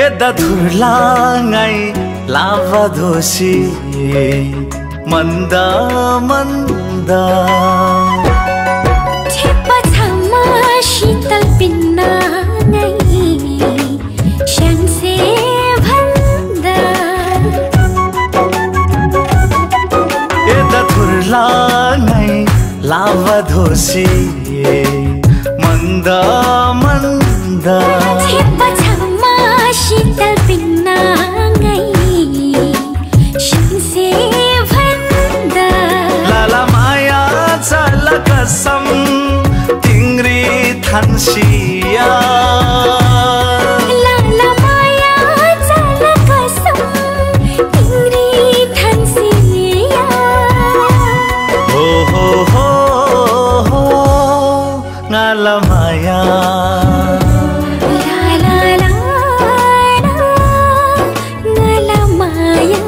यदा धुर्लाङै लाभदोसी मन्दा मन्दा छेपछामा शीतल पिन्नाङै स्याङ्से भन्दा यदा धुर्लाङै लाभदोसी मन्दा मन्दा छेपछामा शीतल पिन्नाङै स्याङ्से भन्दा लाला माया चल कसम तिङ्री थान्सिया लाला माया चल कसम तिङ्री थान्सिया हो ngala maya la la la ngala maya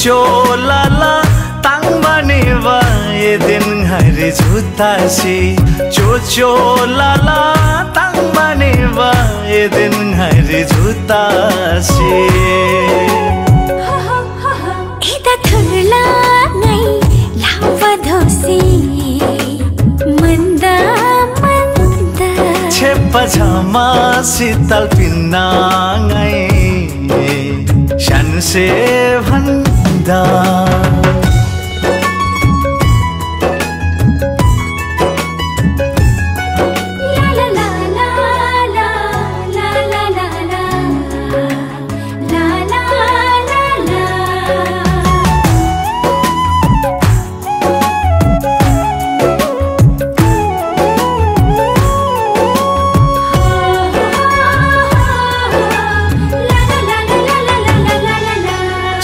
चो लाला ताङ बनेवा ये दिन हरि झुतासी चो लाला ताङ बनेवा ये दिन हरि झुतासी यदा धुर्लाङै लाभदोसी मन्दा मन्दा छेपछामा शीतल पिन्नाङै स्याङ्से भन्दा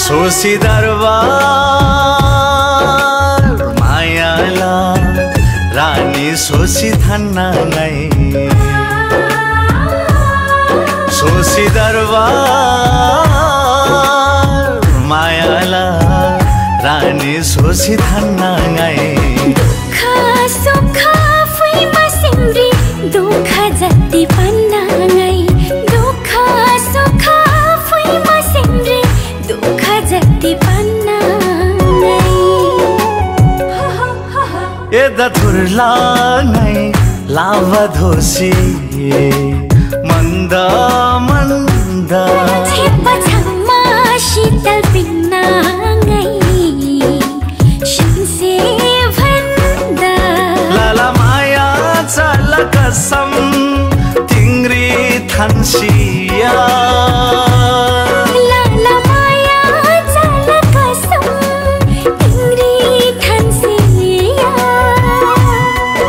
सोसी दरबार मायाला रानी सोसी थान्नाङै सोसी दरबार मायाला रानी सोसी थान्नाङै दुःख सुख फुइमा सिम्री दुःख जति पन्नाङै दुःख सुख फुइमा सिम्री दुःख जति पन्नाङै यदा धुर्लाङै लाभदोसी मन्दा मन्दा छेपछामा शीतल पिन्नाङै स्याङ्से भन्दा लाला माया चल कसम तिङ्री थान्सिया लाला माया चल कसम तिङ्री थान्सिया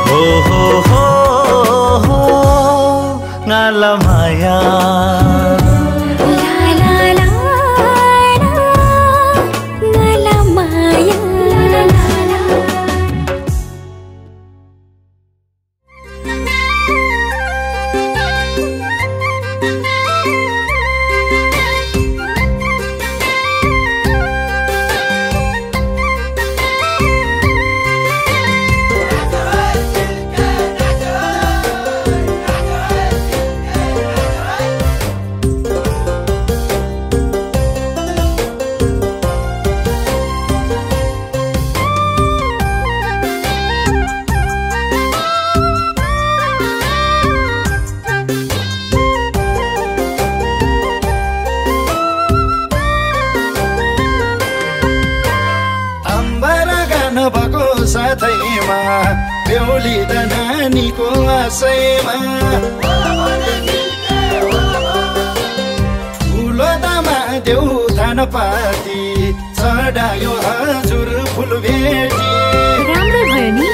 हो ngala maya la la la ngala maya साथैमा बेहुली द नानीको आशैमा पाती चढायो हजुर फुल भेटी राम्रो भयो नि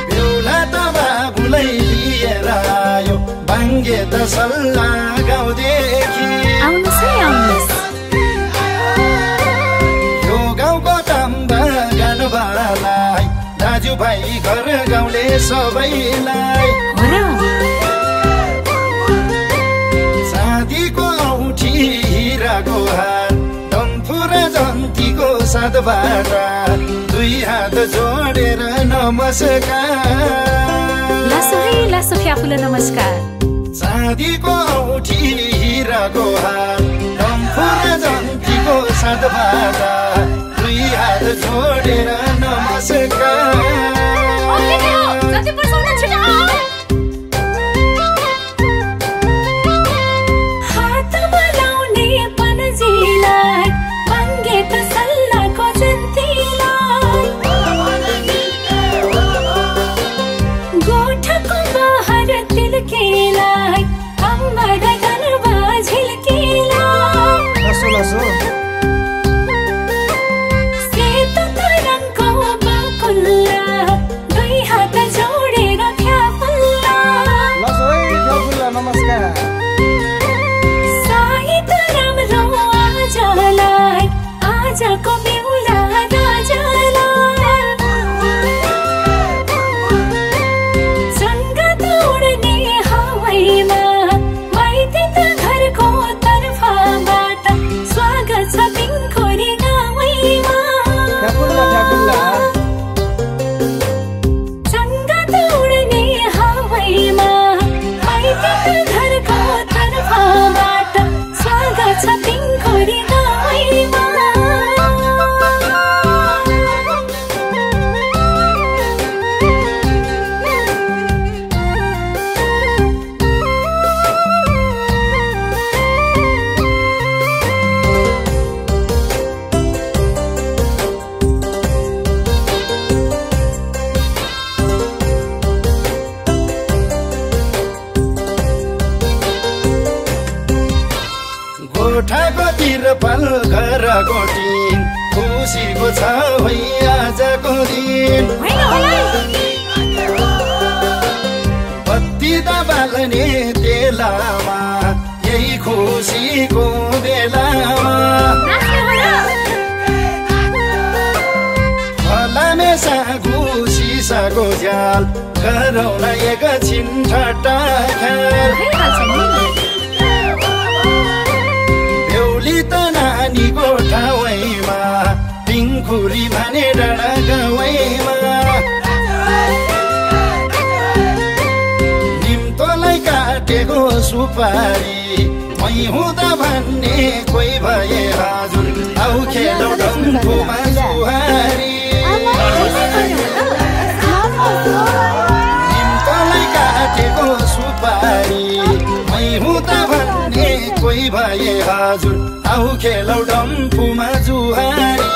बेहुला त बाबुलाई लिएर आयो बाङ्गे त सल्लाह गाउँदेखि आउनुहोस् है आउनुहोस् यो गाउँको तम्बा गानबालाई दाजुभाइ घर गाउँले सबैलाई चाँदीको औँठी हिराको हार डम्फु र जन्तीको साथबाट दुई हात जोडेर नमस्कार लासो है लासो फ्याफुला नमस्कार चाँदीको औँठी हिराको हार डम्फु र जन्तीको साथबाट दुई हात जोडेर नमस्कार गोठाको तिरपाल घरको टिन खुसीको छ है आजको दिन बत्ती त बाल्ने बेलामा यही खुसीको बेलामा फलामे सागु सिसाको झ्याल गरौँ न एकछिन ठट्टा ख्याल बेहुली त नानीको ठाउँमा पिङखुरी भने डाँडा गाउँमा निम्तोलाई काटेको सुपारी मै हुँदा भन्ने कोही भए हजुर आउ खेलौ डम्फुमा जुहारी निम्तोलाई काटेको सुपारी मै हुँदा भन्ने कोही भए हजुर आउ खेलौ डम्फुमा जुहारी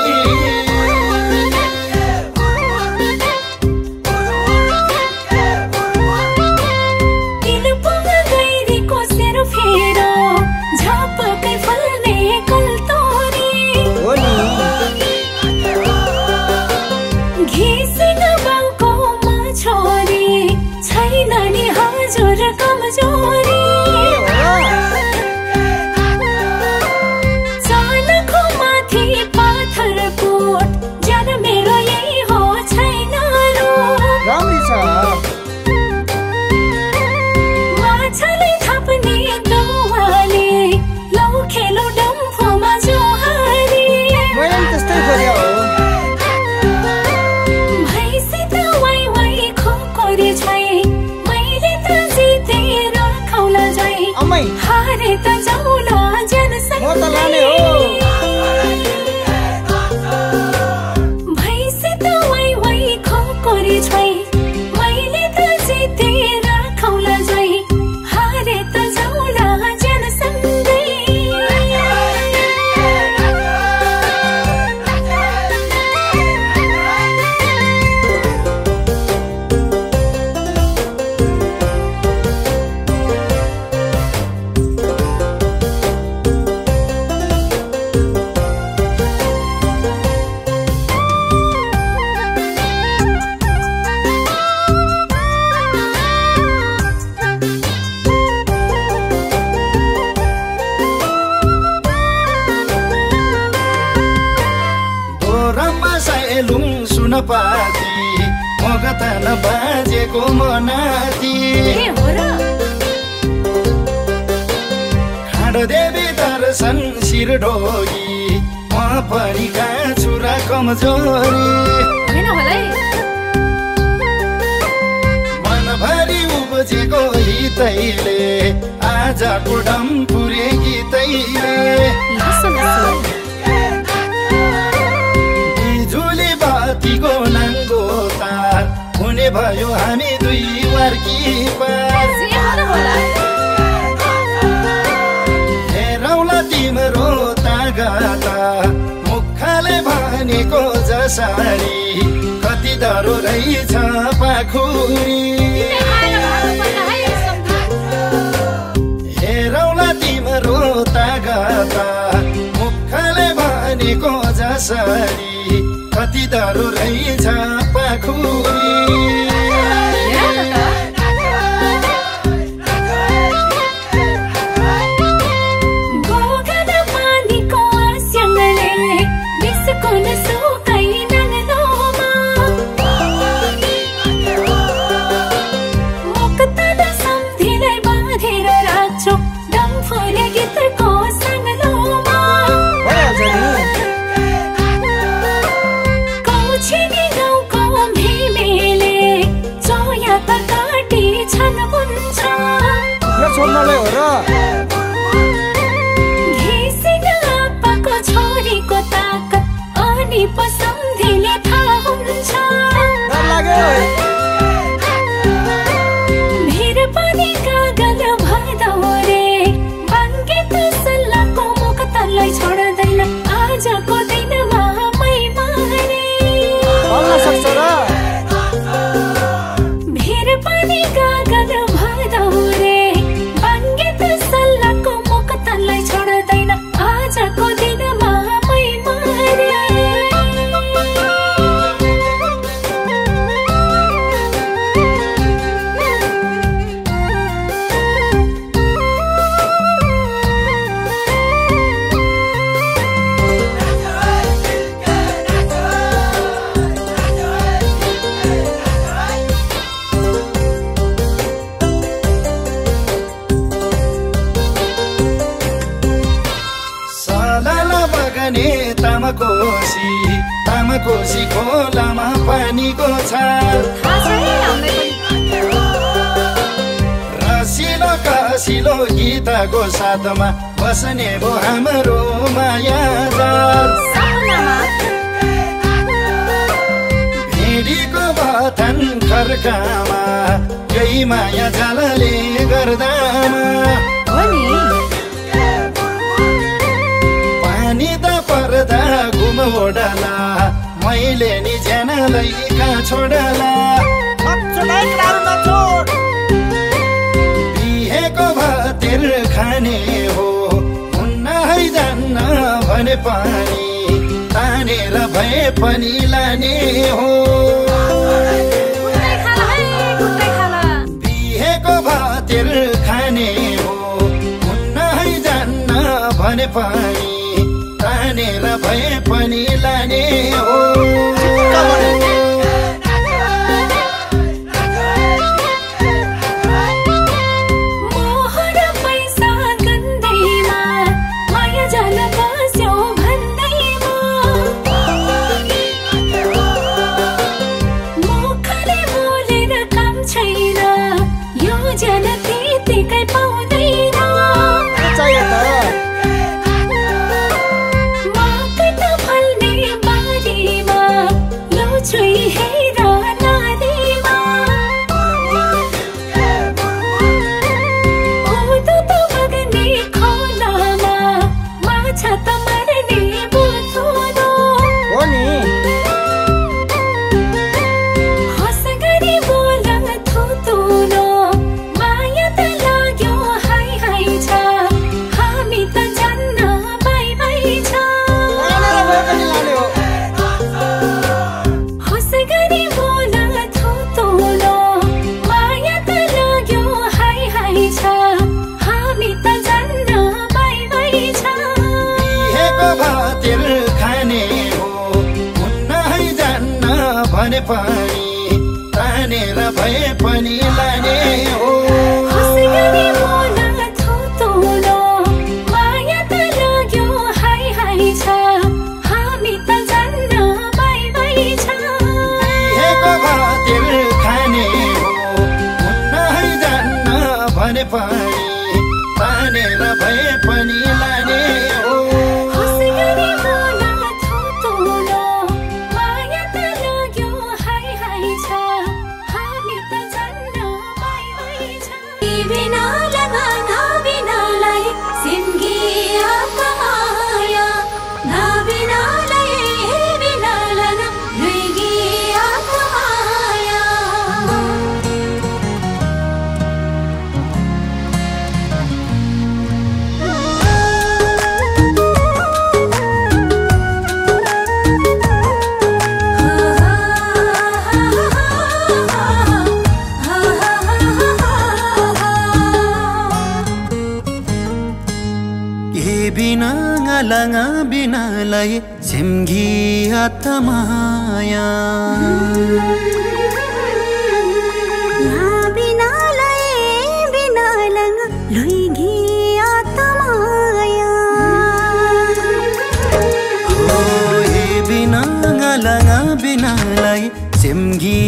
पाती मगतन बाजेको मनाती खाँडो देवी दर्शन शिरढोगी म पनि छुरा कमजोरी मनभरि उब्जेको हितैले आजको डम्फुरे गीतैले बिजुली बातीको नाङ्गो तार हुने भयो हामी दुई वार्की पार हेरौला तिम्रो तागता मुखले भनेको जसरी कति डरो रहेछ पाखुरी हेरौला तिम्रो तागता मुखले भनेको जसरी कति डरो रहेछ पाखुरी तामाकोसी खोलामा पानीको छाल रसिलो कसिलो गीतको साथमा बस्ने भो हाम्रो माया जाल भेडीको बथन खर्कामा यही माया जालले गर्दामा पानी त पर्दा घुमोडला मैले नि ज्यानलाई कहाँ छोडला बिहेको भातिर खाने हो हुन्न है जान्न भने पानी तानेर भए पनि लाने हो बिहेको भातिर खाने हो हुन्न है जान्न भने पानी तानेर भए पनि लाने हो हस गरी बोल थुतुलो माया त लाग्यो पनि तानेर भए पनि लाने हो पनि तानेर भए पनि लाने हो लगा बिनालाई सिम्गी आत्माया लगा बिनालाई सिम्गी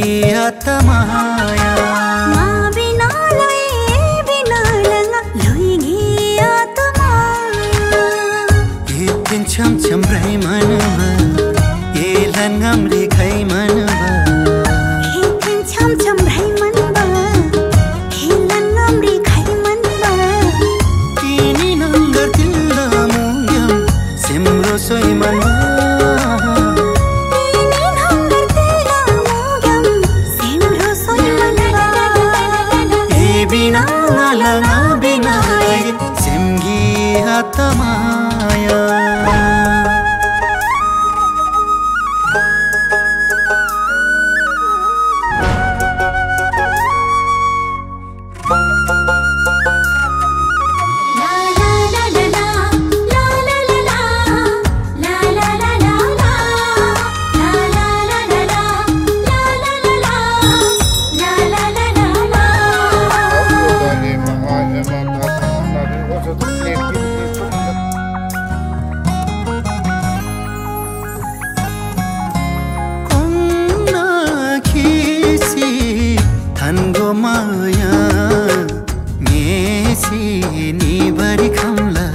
आत्माया छम छम रही मनवा ये लंगम रेखाई मनवा छम छम रही मनवा ये लंगम रेखाई मनवा किनी नंगर तिल्ला मुयम सिमरो सोई मनवा किनी नंगर तिल्ला मुयम सिमरो सोई मनवा ए बिना लगा बिना सिमगी आत्माया माया मेसी नी बरी खमला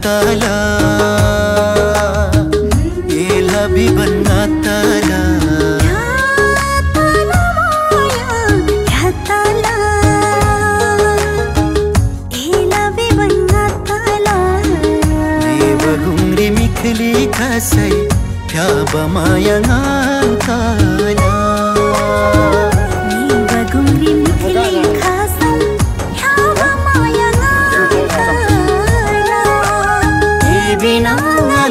तला ये लबी बन्ना तला या तला ये लबी बन्ना तला ये बगुंगरी मिखली खसै प्या बमाया तला ये बगुंगरी मिखली खसै प्या बमाया बिना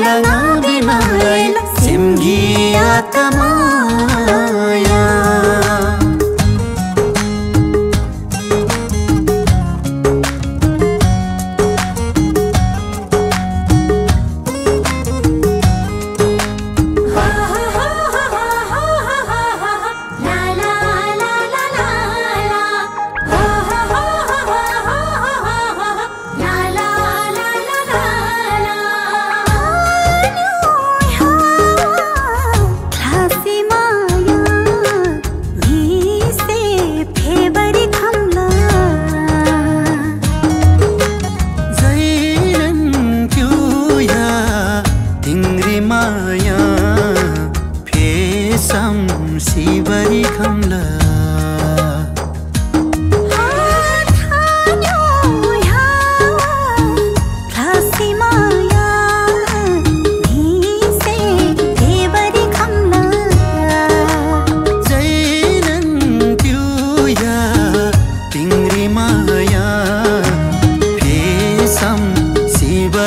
लगा बिना सिमगी आत्माया ला ला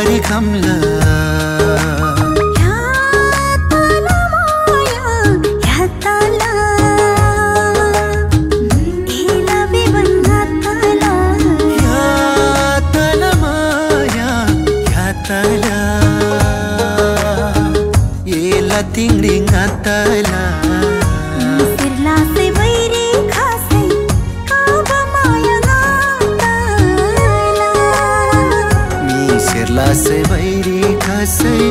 भरि खम्ला tingri ngatala sirla se bairi khasai kaba maya ngatala mi sirla se bairi khasai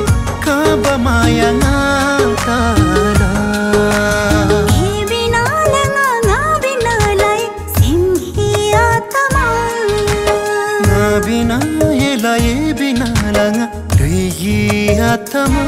kaba maya ngatala e bina langa na bina lai singhi atama na bina helai bina langa rigi atama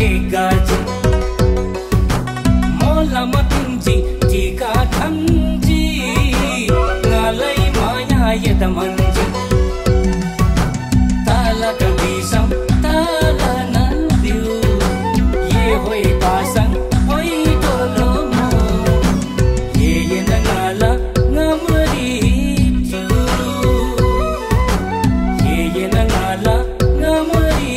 गाजी मोला मतिन्जी टीका खम्जी नालै माया यदमन्जी ताला कविसम ताला नन्दिउ ये होई पासङ होई Dolo मो ये नगाला ngमरी ये नगाला ngमरी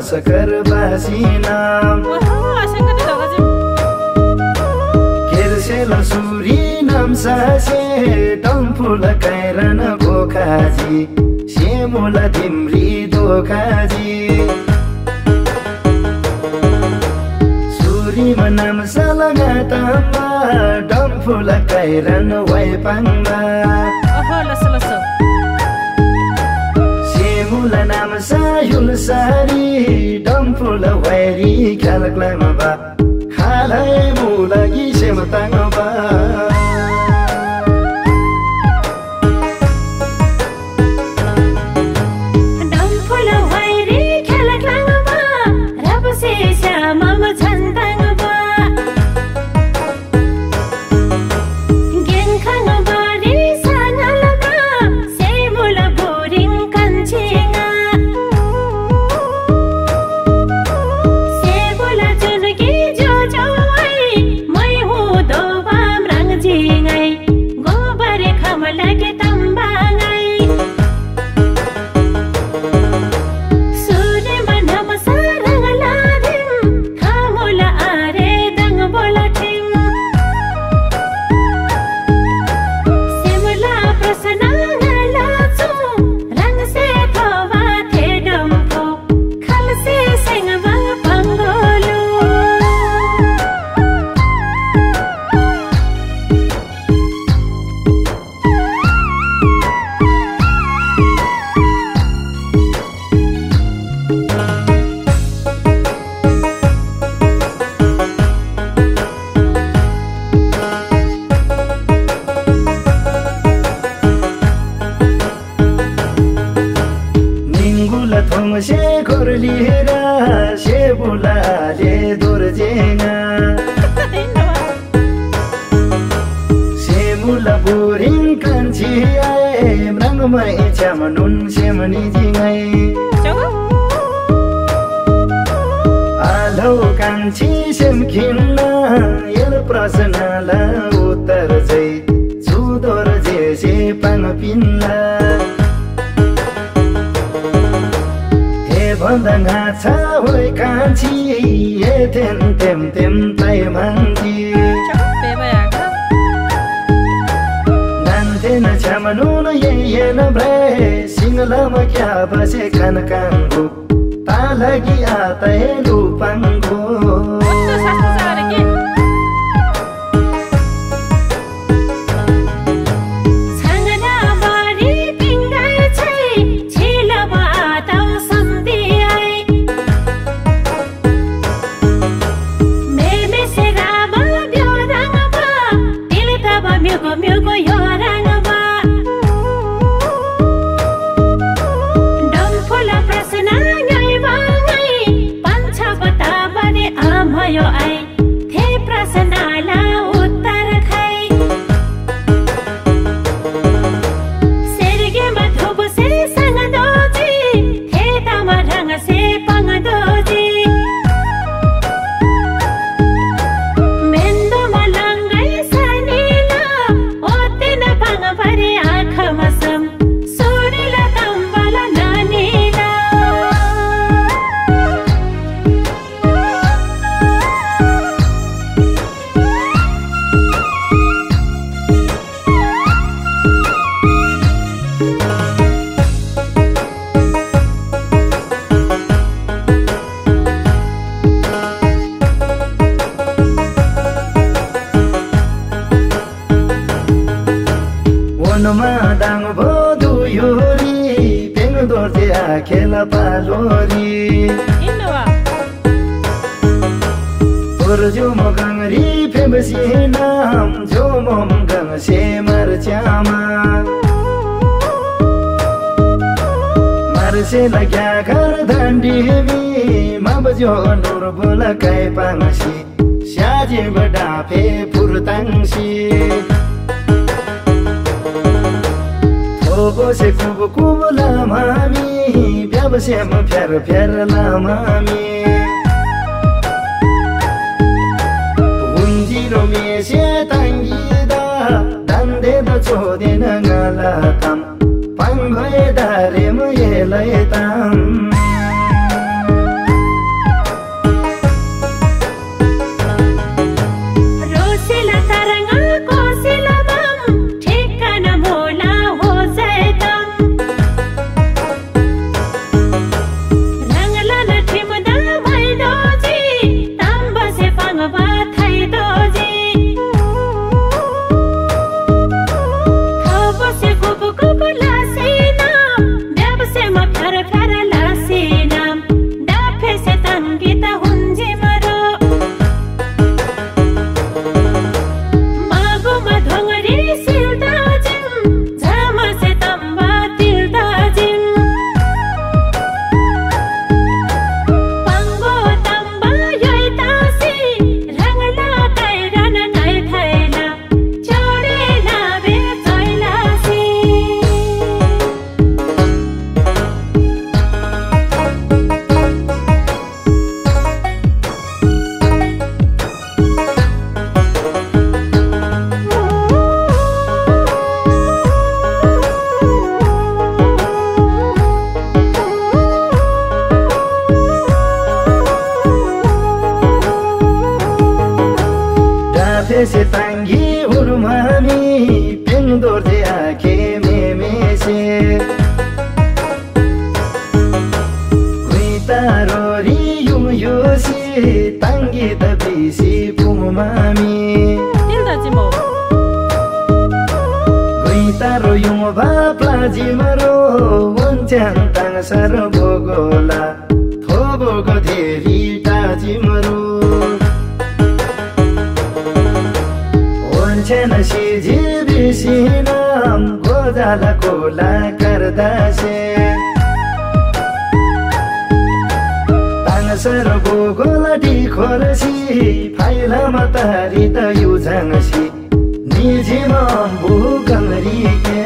सकल बासिनाम केर्सेल सुरी नाम सासे टम्फुल कैरन बोखाजी सेमुल तिम्री दोखाजी सुरीमा नाम सलगातामा टम्फुल कैरन वाइपाङमा सेमुल नाम सायुल सारी डम्फुल वाइरी ख्यालक्लामा बा हालै मुलगी सेमताङमा बा Gen khang bari नि जिङै आलौ कान्छी सेमखिन्न यल प्रश्नलाई उत्तर चाहिँ सुदोर जेसे पाङ पिन्ला हे भन्दा छ होइ कान्छी हे तेम तेम तेम ताइ मान्छी नान्थेन छ्यामनुन ये न भ्रे सिंगलामा क्या बसे खान काङ्गो तालगी आतै लुपाङ्गो खेला पालोरी जो मगंगरी फेमसी नाम जो मम गंग से मर चामा मर से लग्या घर धंडी भी मब जो नूर बोला कै पांगसी स्याजे बड़ा फे पुरतंगसी थोबो से कुब कुब लामामी ब्याबसे म फेर फेर लामामी मेसे तंगीदा दंदे द छोदे न ngala tam panghoe dare mo yelai tam rosila taranga kosila bam ठिकाना मोला हो जाए तम रंगला न ठिमदा भइ दोजी तम बसे पंगबा थै दोजी से तंगी हुरमामी पिंग दोर्जे आके में से हुई तारोरी युम योसी तंगी दबीसी पुमामी हुई तारो युम बापला जिमरो वंचन तंग सर भोगोला थोबोगो धेरी ताजिमरो छेन सिजी बिसिनाम गोजाला कोला करदा से तांगसर गोगोला डिखोरसी फाइला मतहरी त युझाङसी निजिमा बुगंगरी के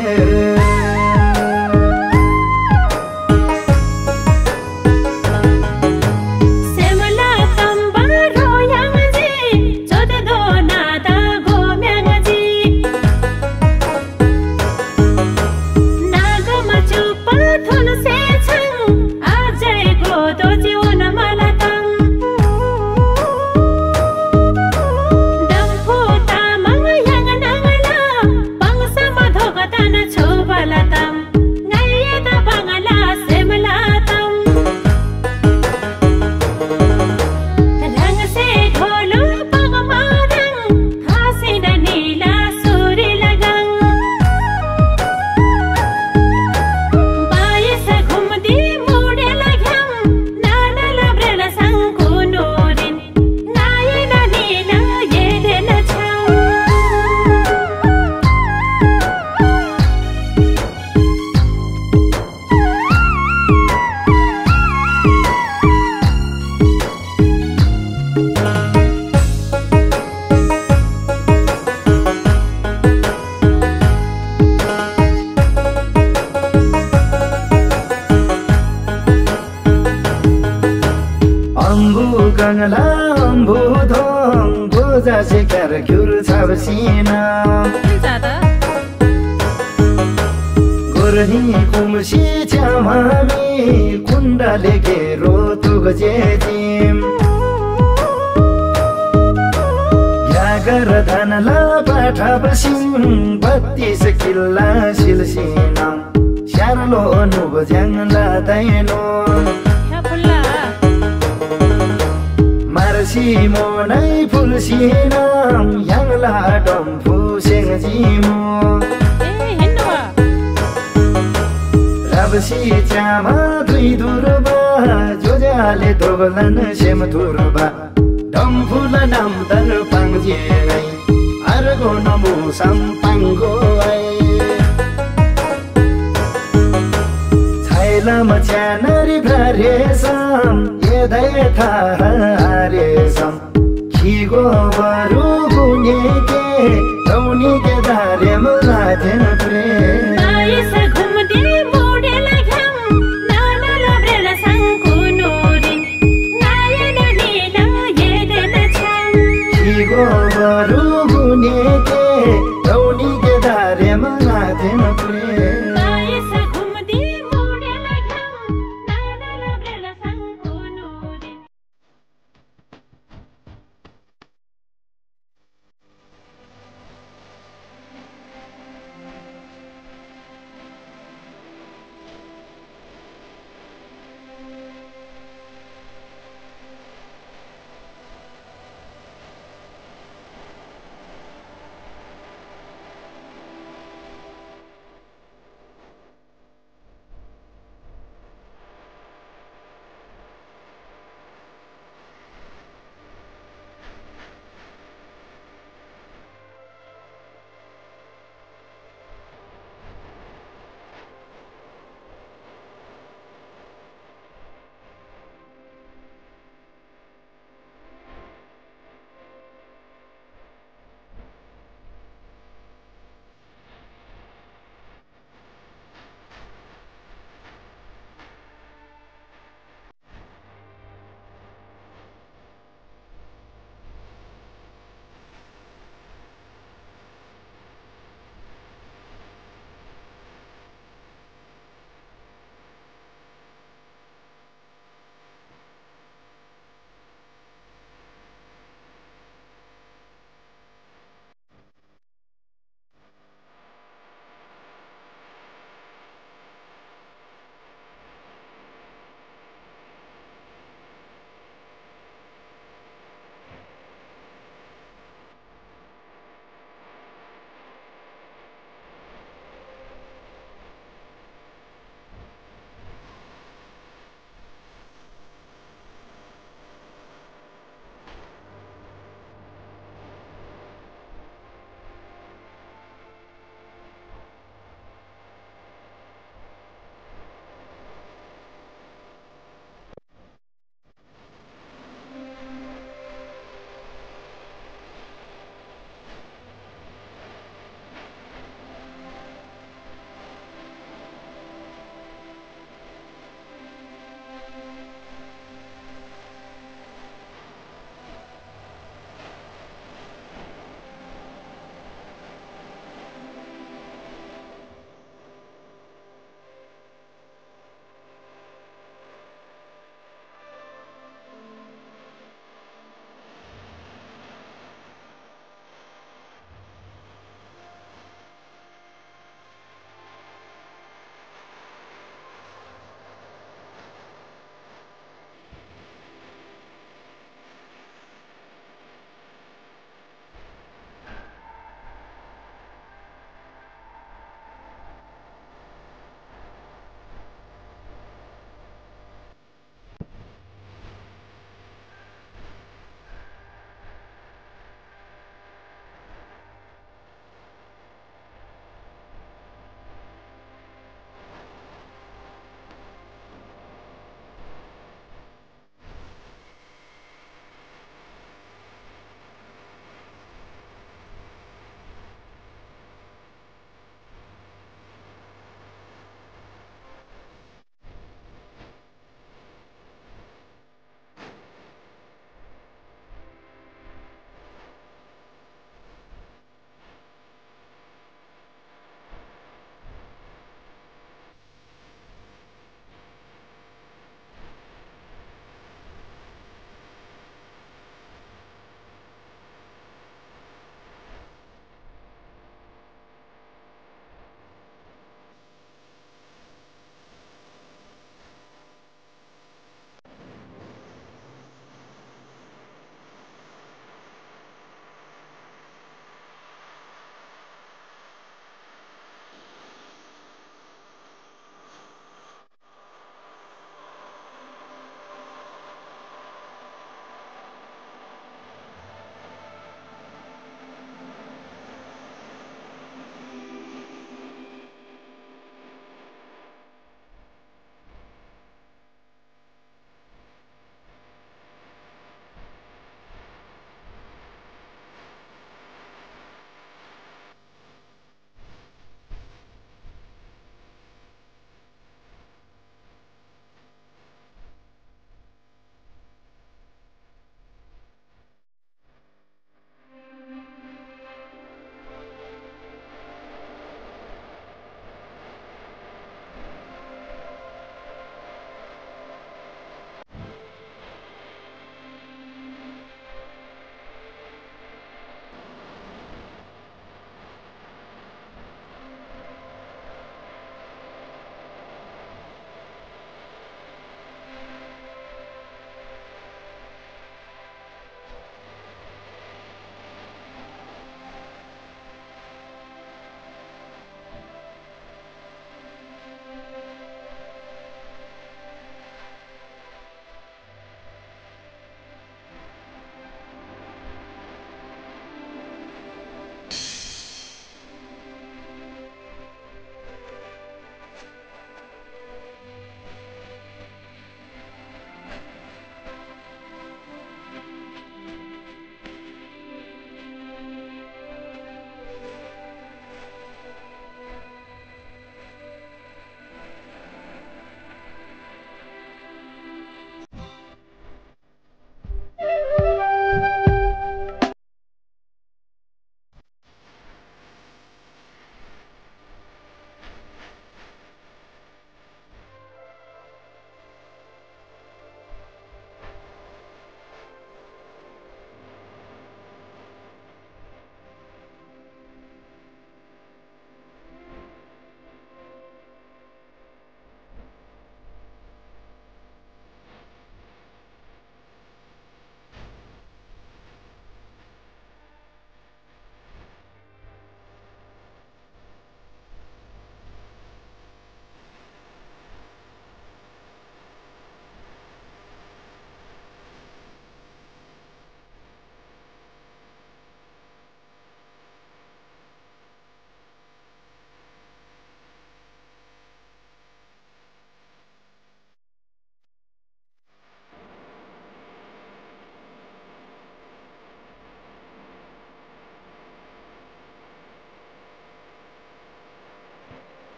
सिकार घुर छापसिना गोर्ही कुमसी छ्यामामी कुण्डले घेरो तुग जेजिम घ्यागर धनला पाठा बसिम 32 किल्ला सिलसिना स्यार्लो नुब ज्याङला दैनो मार्सी मोनै फुलसिना याङला डम्फु सेङजिमो राबसी च्यामा दुई दुर्बा जोजाले दोगलन सेम थुर्बा डम्फुल नामदन पाङजेनै अर्गो नमु सम्पाङ्गो छैलम च्यानरी भ्रारेसम यदय थारेसम खिगो बरु गुनेके रौनीके धारेम लाथेन प्रेम बरु गुनेके रौनीके धारेम लाथेन प्रेम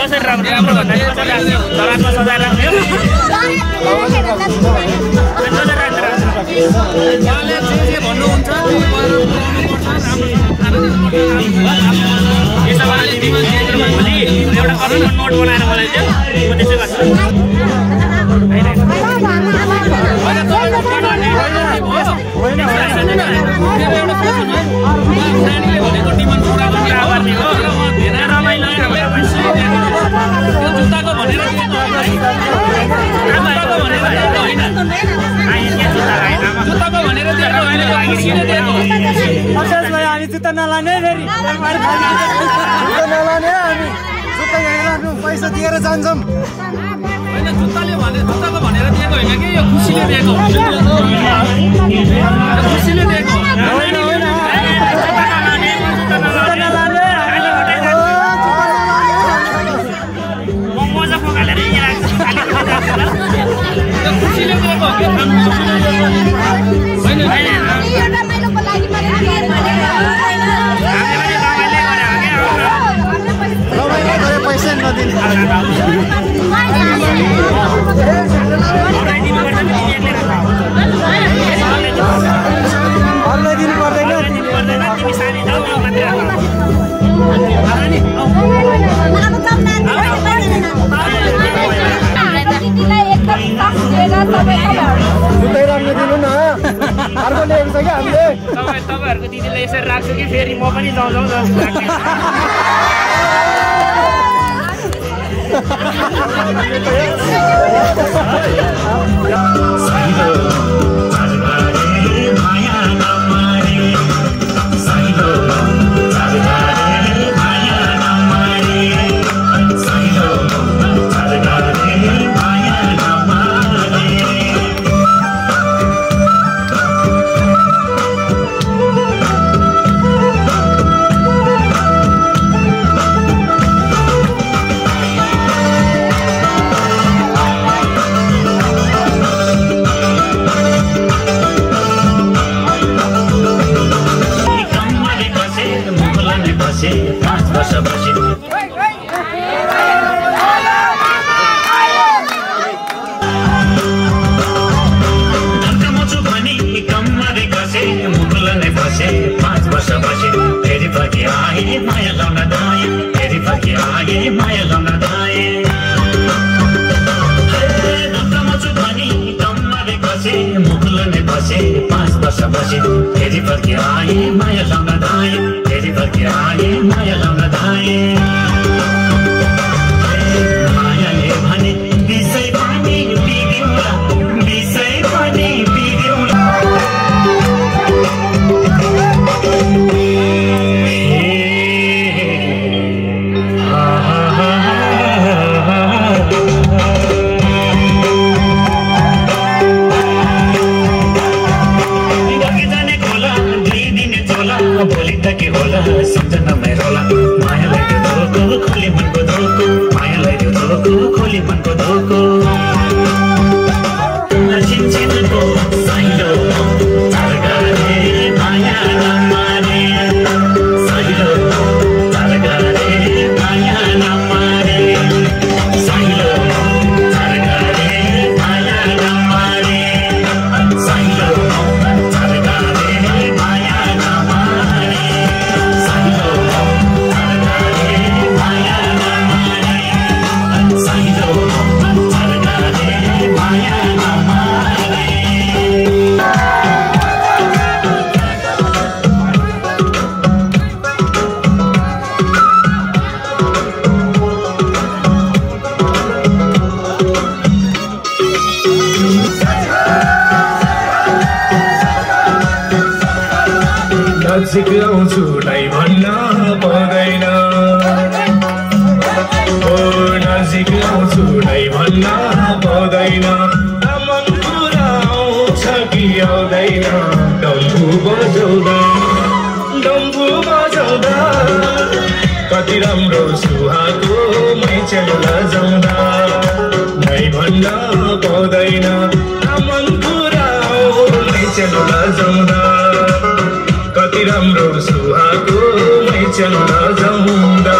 कसरी राम्रो भन्दाखेरि कसरी राख्ने दराजमा सजाएर राख्ने हो उहाँले जे भन्नुहुन्छ यसो भने एउटा अर्को नोट बनाएर मलाई चाहिँ म त्यसै गर्छु नानीले भनेको डिमान्ड पुरा गर्ने हो धेरै रमाइलो जुत्ताको भनेर जुत्ताको भनेर हामी जुत्ता नलाने फेरि नलाने हामी जुत्ता यहाँ राख्नु पैसा दिएर जान्छौँ होइन जुत्ताले भने जुत्ताको भनेर दिएको होइन कि यो खुसीले दिएको खुसीले दिएको मजा पकालेर खुसीले दिएको पैसा नदिने अरूलाई दिनु पर्दैन तिमी सानी जुत्तै राख्नु दिनु न अर्को ल्याएको छ क्या हामीले तपाईँहरूको दिदीलाई यसरी राख्छु कि फेरि म पनि जाउँ मुखले बसे 5 वर्ष बसे फेरि फर्के आए के आए माया लाउन धाए मायाले भने विषय पनि बिग्रिउला विषय पनि बिग्रिउला भोलि त के होला सम्झनामै रोला मायालाई त्यो धोको खोली मनको धोको मायालाई त्यो धोको खोली मनको धोको छिनछिनको साइलो चारगारे माया नमारे साइलो चारगारे माया नमारे साइलो चारगारे माया नमारे साइलो चारगारे माया नमारे साइलो चारगारे माया नमारे साइलो चारगारे माया नमारे नजिक आउँछु नै भन्न पाउँदैन ओ नजिक आउँछु नै भन्न पाउँदैन मन कुरा आउँछ कि आउँदैन डम्बु बजाउँदा कति राम्रो सुहाएको मैचेल लजाउँदा नै भन्न पाउँदैन मन कुरा मैचेल लजाउँदा कति राम्रो सुहाएको मैचेल लजाउँदा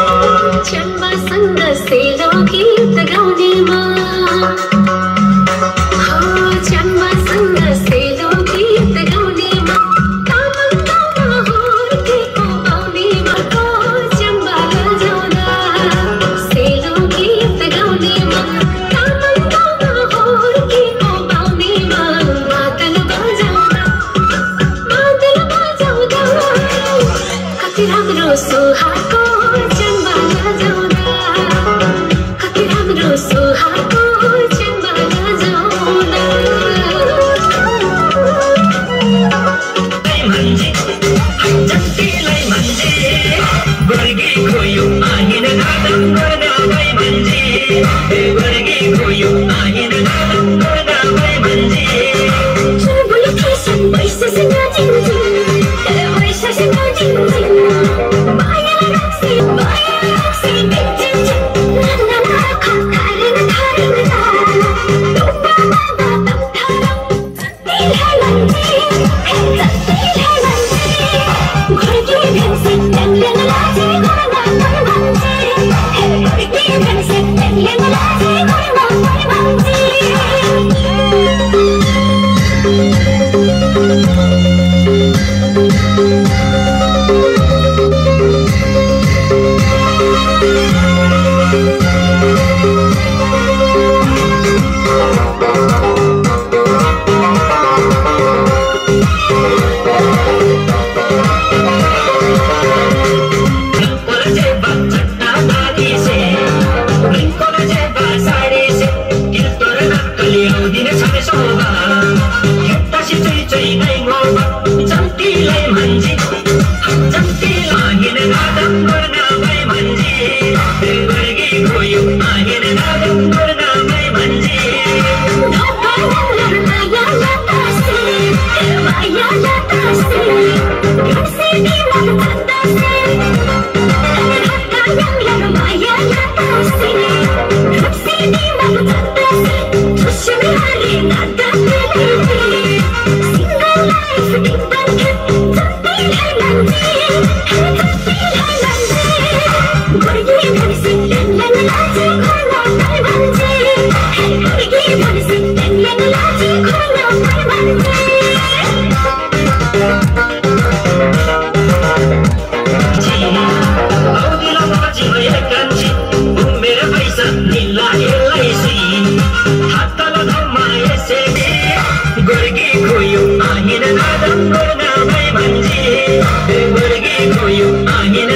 चम्बासँग सेलो गीत गाउनेमा चम्बासँग सेलो गीत गाउनेमा तामाङमा हुर्केको बाउनेमा चम्बा लजाउँदा सेलो गीत गाउनेमा तामाङमा हुर्केको बाउनेमा मादल बजाउँदा कति राम्रो सुहाएको चम्बा लजाउँदा कति राम्रो सुहाएको चम्बा लजाउँदा जतिलाई मान्छे वर्गी खोयो आहिन नादम गर्दा भई मान्छे वर्गी खोयो आहिन नादम गर्दा भई मान्छे चुलबुली फेसन बैससँग जिन्जिन बैससँग जिन्जिन माया राख्सी बिन्जिन नाना खारेन टोपा बाबा दम थारम जतिलाई मान्छे घरकी भेन्से टेङ्लेन लाजे घरमा मन भन्छे घरकी भेन्से टेङ्लेन लाजे घरमा मन भन्छे Gorgi koyu ahina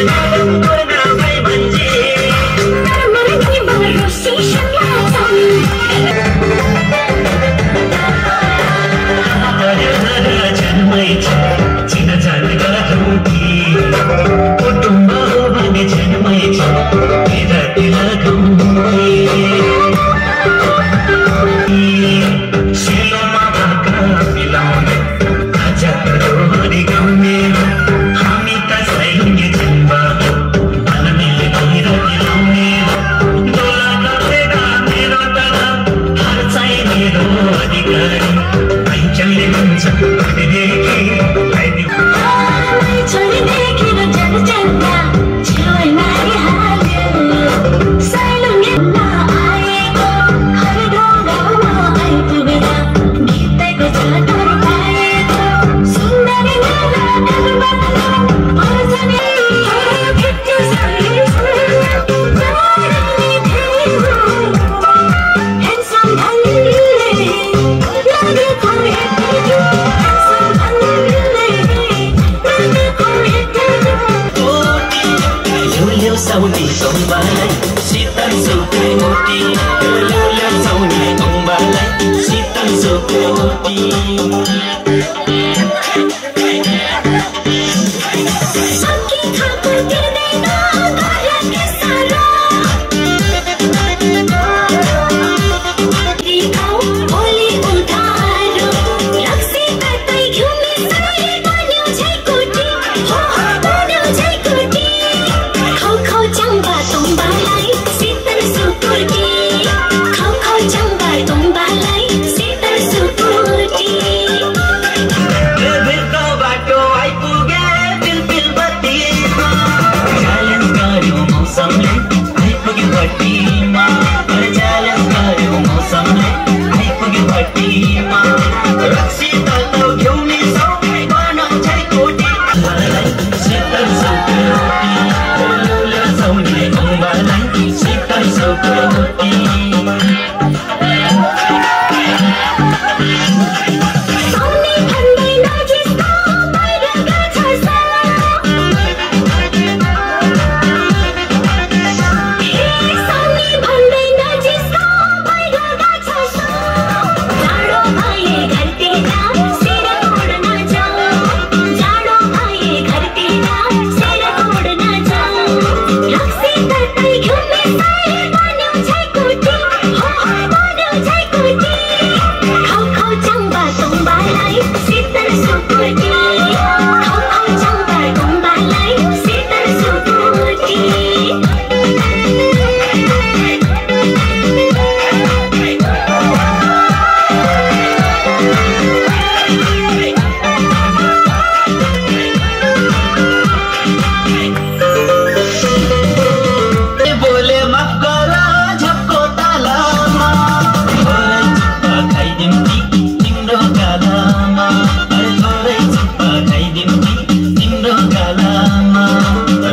रोटी सबकी खाको तिर्दैन घर के सारा दिखाऊ ओली उधारो रक्सी कतै घुमी सबै बन्यो छै कोटी हो बन्यो छै कोटी खाऊ खाऊ चम्बा तुम्बालाई शीतल सुकुटी खाऊ खाऊ चम्बा तुम्बालाई शीतल सुकुटी भिरको बाटो आइपुगे पिलपिल बत्तीमा च्यालेन्ज गर्यो मौसमले आइपुग्यो भट्टीमा च्यालेन्ज गर्यो मौसमले आइपुग्यो भट्टीमा रक्सी तल्लो घिउनी सबै बनाउँछ कोटी मलाई शीतल सुकुटी ल्याउँछ तुम्बालाई शीतल सुकुटी साउने भन्दै नजिस्ता बाहिर गाछ साला साउने भन्दै नजिस्ता बाहिर गाछ साला जाडो आए घरतिर सिर ओढ्न जाऊ जाडो आए घरतिर सिर ओढ्न जाऊ रक्सी कतै घुमे सबै बन्यो छै कोटी हो बन्यो छै कोटी खाऊ खाऊ चम्बा तुम्बालाई शीतल सुकुटी खाऊ खाऊ चम्बा तुम्बालाई शीतल सुकुटी बोले माफ गर झपको तालामा थोरै चुप्पा खाइदिउँ कि तिम्रो गालामा थोरै चुप्पा खाइदिउँ कि तिम्रो गालामा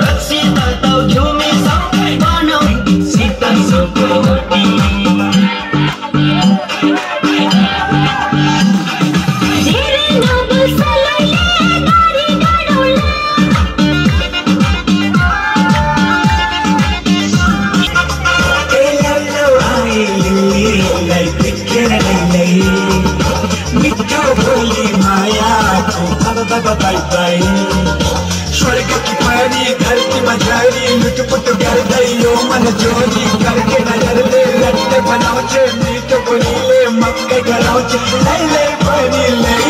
रक्सी तताउ घिउमी सबै बनाऊ शीतल सुकुटी धेरै नबुसलैले नारी डाडौला स्वर्ग की परी धरती मझारी लुटपुट गर्दै यो मन जोरी करके नजरले लट्टे बनाउँछ मीठो बोलीले मक्कै गराउँछ लैलै पनि लै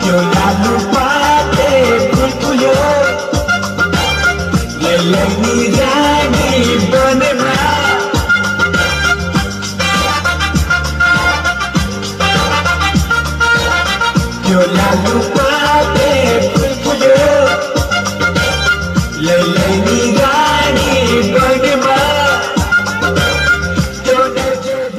यो लालु पाते फुलफुल्यो लैलैनी रानी बनेमा यो लालु पाते फुलफुल्यो लैलैनी रानी बनेमा त्यो नजर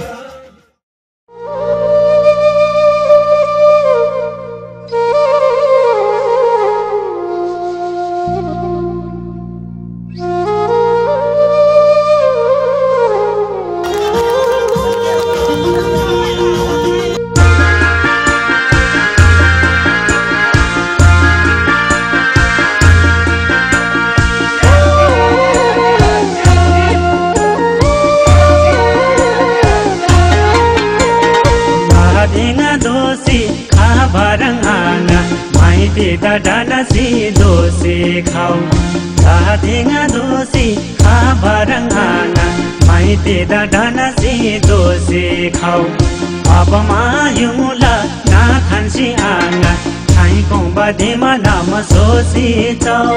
डाडासी दोसे खाऊ धादेगा दोसे आभरंगाना माइते डाडासी दोसे खाऊ अब मायुला ना खान्सी आना थाइको बदेमा नाम सोसी चाऊ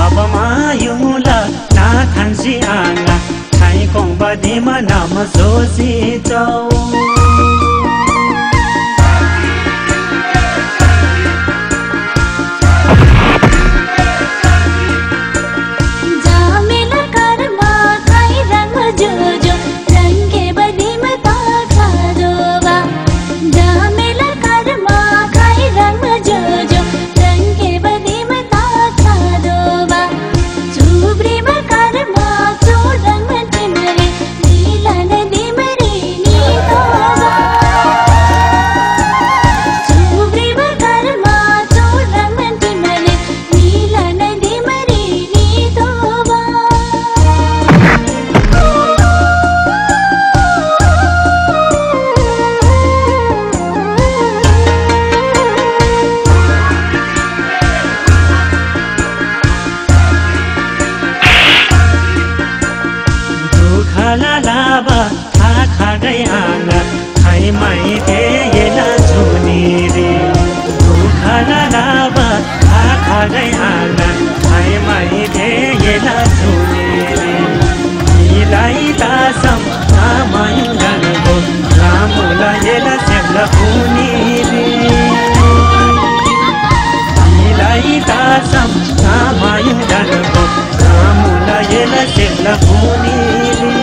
अब मायुला ना खान्सी आना थाइको बदेमा नाम सोसी चाऊ रंगे बदी में पाखा जोगा जा मेला कर मा येला सेला पुनीले तिलाई दासम नामायु डरको नामुला येला सेला पुनीले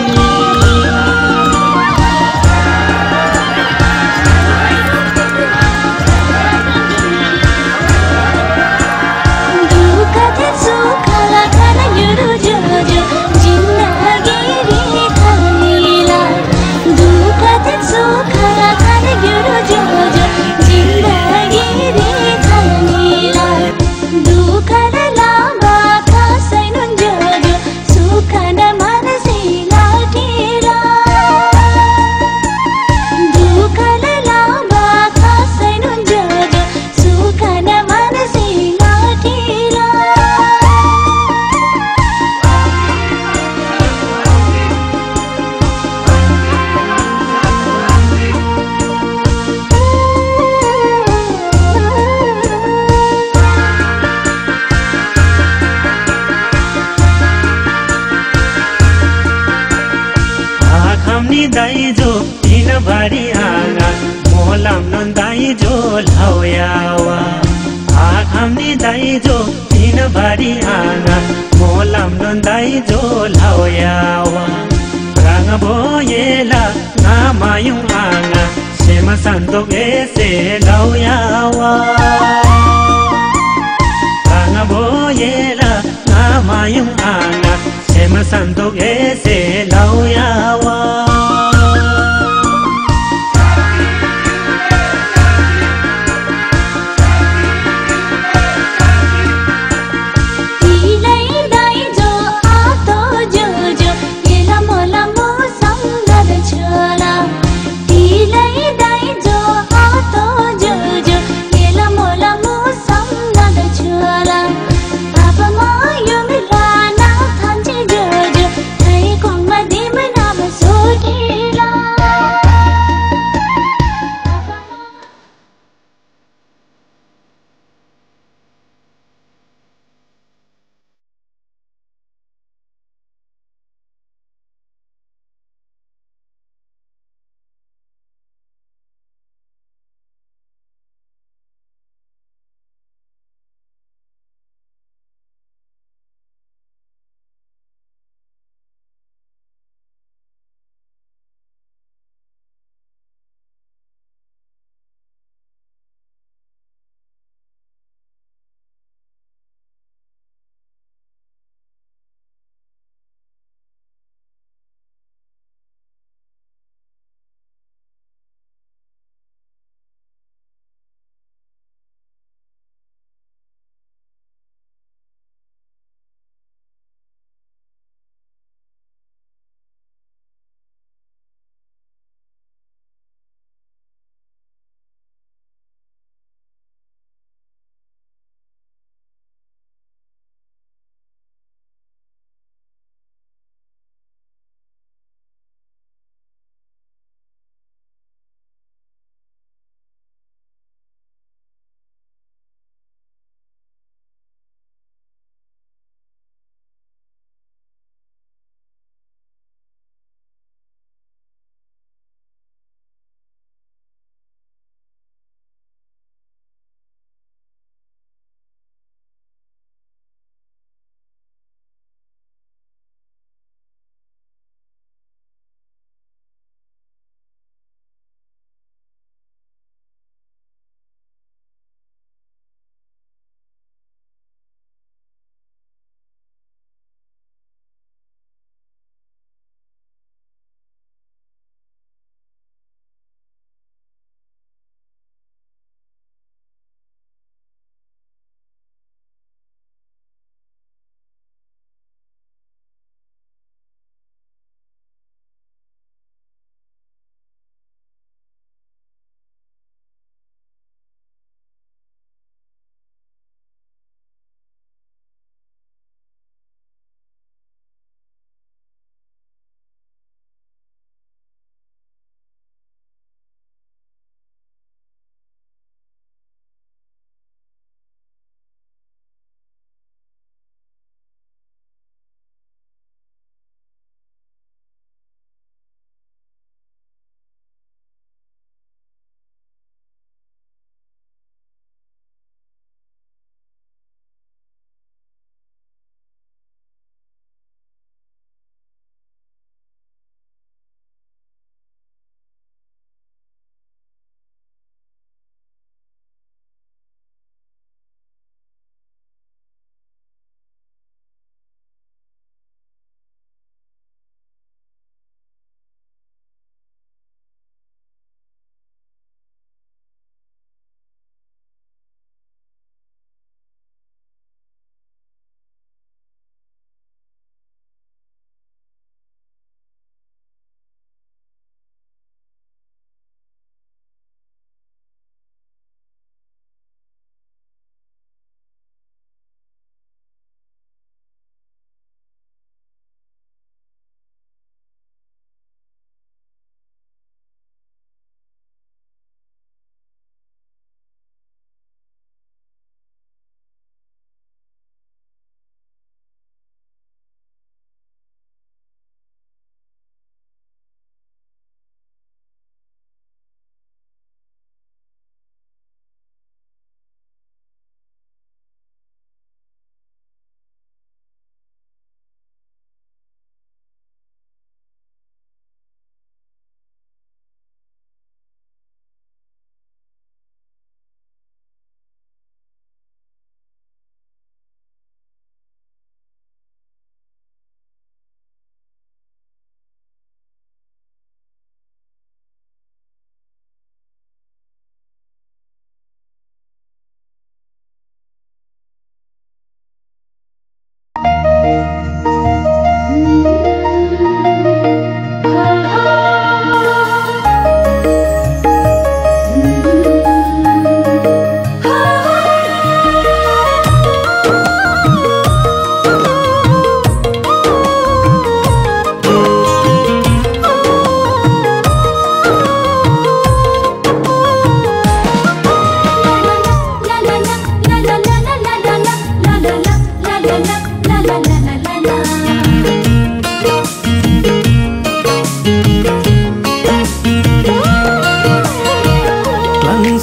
दाइजो तीन बारी आगा मोलाम नन दाइजो लाउयावा आखामनी दाइजो तीन बारी आगा मोलाम नन दाइजो लाउयावा रंग बोयेला नामायु आगा सेमा संतोक एसे लाउयावा रंग बोयेला नामायु आगा सेमा संतोक एसे लाउयावा So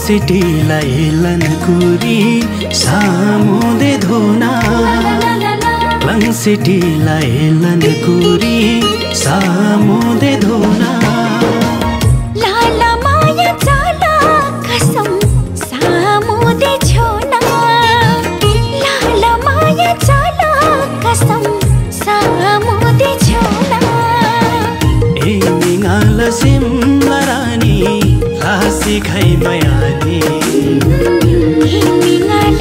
सिटीलाई हेलन कुरी सामुदे धुना लङ सिटीलाई हेलन कुरी सामुदे धुना लाला माया जाला कसम सामुदे छोना लाला माया जाला कसम सामुदे छोना ए मिंगाल सिमला रानी खासी खाई मयानी मिंगाल